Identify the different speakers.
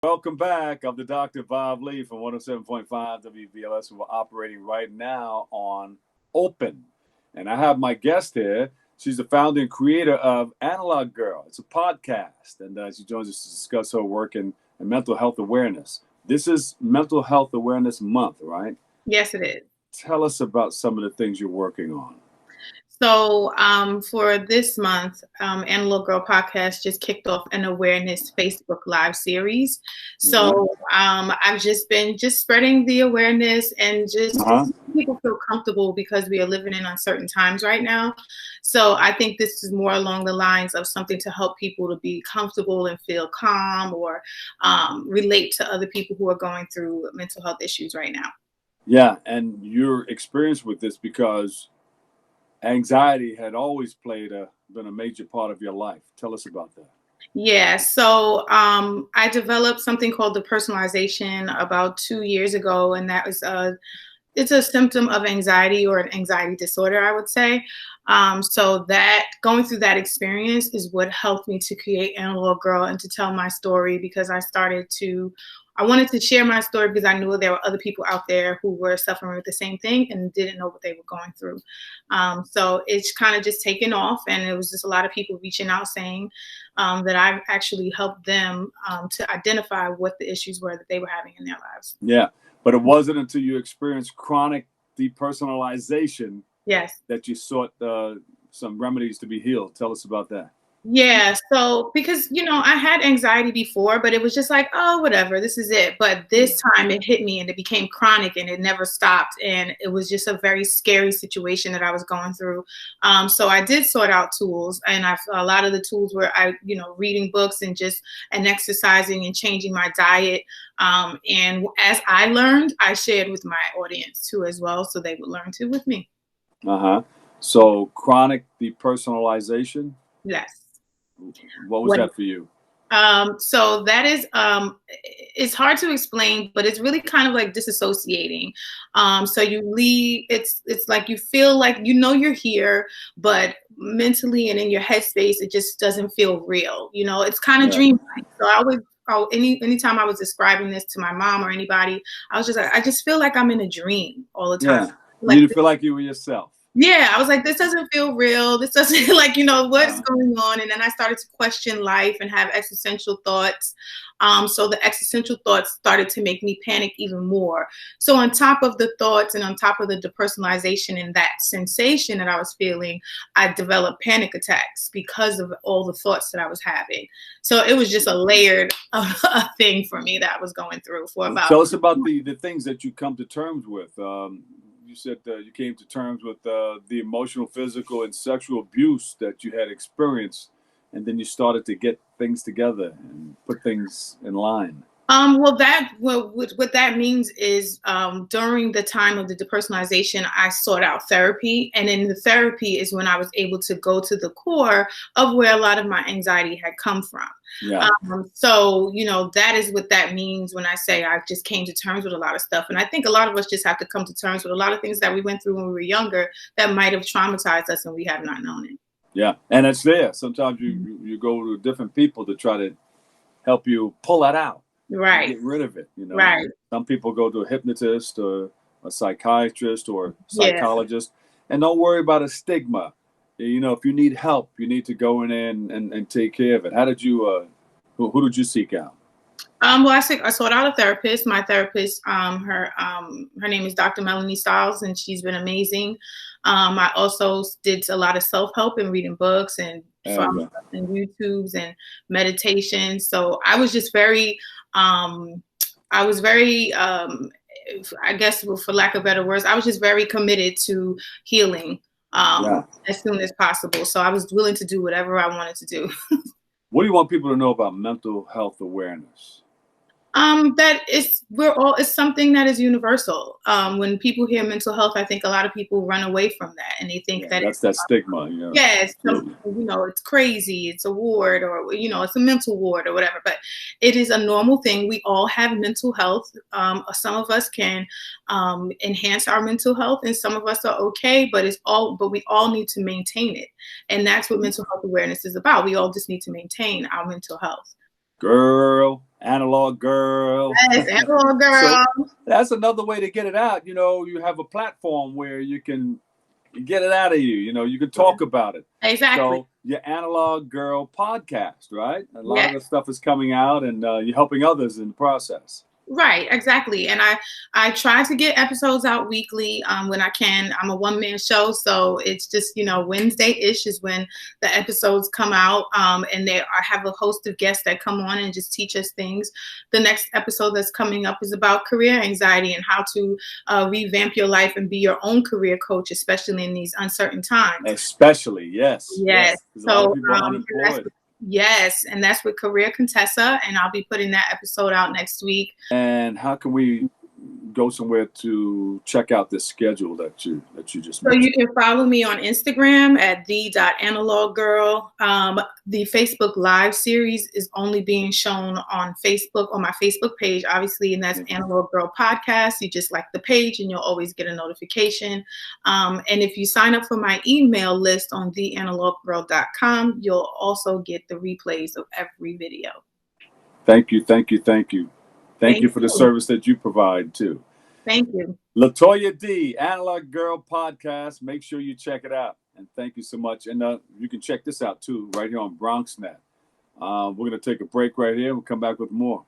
Speaker 1: Welcome back. I'm the Dr. Bob Lee from 107.5 WBLS. We're operating right now on Open. And I have my guest here. She's the founder and creator of Analog Girl. It's a podcast. And she joins us to discuss her work in mental health awareness. This is Mental Health Awareness Month, right?
Speaker 2: Yes, it is.
Speaker 1: Tell us about some of the things you're working on.
Speaker 2: So for this month, Analog Girl Podcast just kicked off an awareness Facebook Live series. So I've just been spreading the awareness and just people feel comfortable because we are living in uncertain times right now. So I think this is more along the lines of something to help people to be comfortable and feel calm or relate to other people who are going through mental health issues right now.
Speaker 1: Yeah, and your experience with this, because anxiety had always been a major part of your life. Tell us about that.
Speaker 2: Yeah, so I developed something called depersonalization about 2 years ago, and that was it's a symptom of anxiety or an anxiety disorder, I would say. So that going through that experience is what helped me to create Analog Girl and to tell my story, because I wanted to share my story because I knew there were other people out there who were suffering with the same thing and didn't know what they were going through. So it's kind of just taken off, and it was just a lot of people reaching out saying that I've actually helped them to identify what the issues were that they were having in their lives.
Speaker 1: Yeah, but it wasn't until you experienced chronic depersonalization that you sought some remedies to be healed. Tell us about that.
Speaker 2: Yeah, so because, I had anxiety before, but it was just like, oh, whatever, this is it. But this time it hit me and it became chronic and it never stopped. And it was just a very scary situation that I was going through. So I did sort out tools, and a lot of the tools were reading books and exercising and changing my diet. And as I learned, I shared with my audience too as well, so they would learn too with me.
Speaker 1: So chronic depersonalization.
Speaker 2: Yes.
Speaker 1: What was that for you?
Speaker 2: So that is, it's hard to explain, but it's really kind of like disassociating. So you leave, it's like you feel like, you're here, but mentally and in your headspace, it just doesn't feel real. It's kind of dreamlike. So anytime I was describing this to my mom or anybody, I was just like, I just feel like I'm in a dream all the time.
Speaker 1: Yeah. Like, you feel like you were yourself.
Speaker 2: Yeah, I was like, this doesn't feel real. This doesn't what's going on. And then I started to question life and have existential thoughts. So the existential thoughts started to make me panic even more. So on top of the thoughts and on top of the depersonalization and that sensation that I was feeling, I developed panic attacks because of all the thoughts that I was having. So it was just a layered thing for me that I was going through for about.
Speaker 1: Tell us about the things that you come to terms with. You said you came to terms with the emotional, physical, and sexual abuse that you had experienced, and then you started to get things together and put things in line.
Speaker 2: What that means is during the time of the depersonalization, I sought out therapy. And in the therapy is when I was able to go to the core of where a lot of my anxiety had come from.
Speaker 1: Yeah.
Speaker 2: So, that is what that means when I say I just came to terms with a lot of stuff. And I think a lot of us just have to come to terms with a lot of things that we went through when we were younger that might have traumatized us and we have not known it.
Speaker 1: Yeah. And it's there. Sometimes you go to different people to try to help you pull that out.
Speaker 2: Right.
Speaker 1: Get rid of it.
Speaker 2: Right.
Speaker 1: Some people go to a hypnotist or a psychiatrist or psychologist, and don't worry about a stigma. If you need help, you need to go in and take care of it. How did you, who did you seek out?
Speaker 2: Well, I sought out a therapist. My therapist, her name is Dr. Melanie Stiles, and she's been amazing. I also did a lot of self-help and reading books and YouTubes and meditation. So I was just very, I guess for lack of better words, I was just very committed to healing as soon as possible. So I was willing to do whatever I wanted to do.
Speaker 1: What do you want people to know about mental health awareness?
Speaker 2: That it's something that is universal. When people hear mental health, I think a lot of people run away from that and they think that
Speaker 1: that's that stigma.
Speaker 2: It's crazy, it's a ward, or it's a mental ward or whatever. But it is a normal thing. We all have mental health. Some of us can enhance our mental health, and some of us are okay. But we all need to maintain it, and that's what mental health awareness is about. We all just need to maintain our mental health.
Speaker 1: Girl. Analog girl.
Speaker 2: Yes, Analog
Speaker 1: So
Speaker 2: girl.
Speaker 1: that's another way to get it out. You know, you have a platform where you can get it out of you. You know, you can talk about it.
Speaker 2: Exactly.
Speaker 1: So your Analog Girl podcast, right? A lot of
Speaker 2: Yes.
Speaker 1: the stuff is coming out, and you're helping others in the process.
Speaker 2: Right, exactly. And I try to get episodes out weekly when I can. I'm a one-man show, so it's just, Wednesday-ish is when the episodes come out. And I have a host of guests that come on and just teach us things. The next episode that's coming up is about career anxiety and how to revamp your life and be your own career coach, especially in these uncertain times.
Speaker 1: Especially, yes.
Speaker 2: Yes.
Speaker 1: Because a lot
Speaker 2: So
Speaker 1: of people are unemployed.
Speaker 2: yes, and that's with Career Contessa, and I'll be putting that episode out next week.
Speaker 1: And how can we go somewhere to check out this schedule that you just
Speaker 2: So
Speaker 1: mentioned?
Speaker 2: you can follow me on Instagram at the.analoggirl. The Facebook Live series is only being shown on Facebook, on my Facebook page, obviously, and that's Analog Girl Podcast. You just like the page and you'll always get a notification. And if you sign up for my email list on theanaloggirl.com, you'll also get the replays of every video.
Speaker 1: Thank you. Thank you for the service that you provide too.
Speaker 2: Thank you.
Speaker 1: LaToya D, Analog Girl Podcast. Make sure you check it out. And thank you so much. And you can check this out too, right here on BronxNet. We're going to take a break right here. We'll come back with more.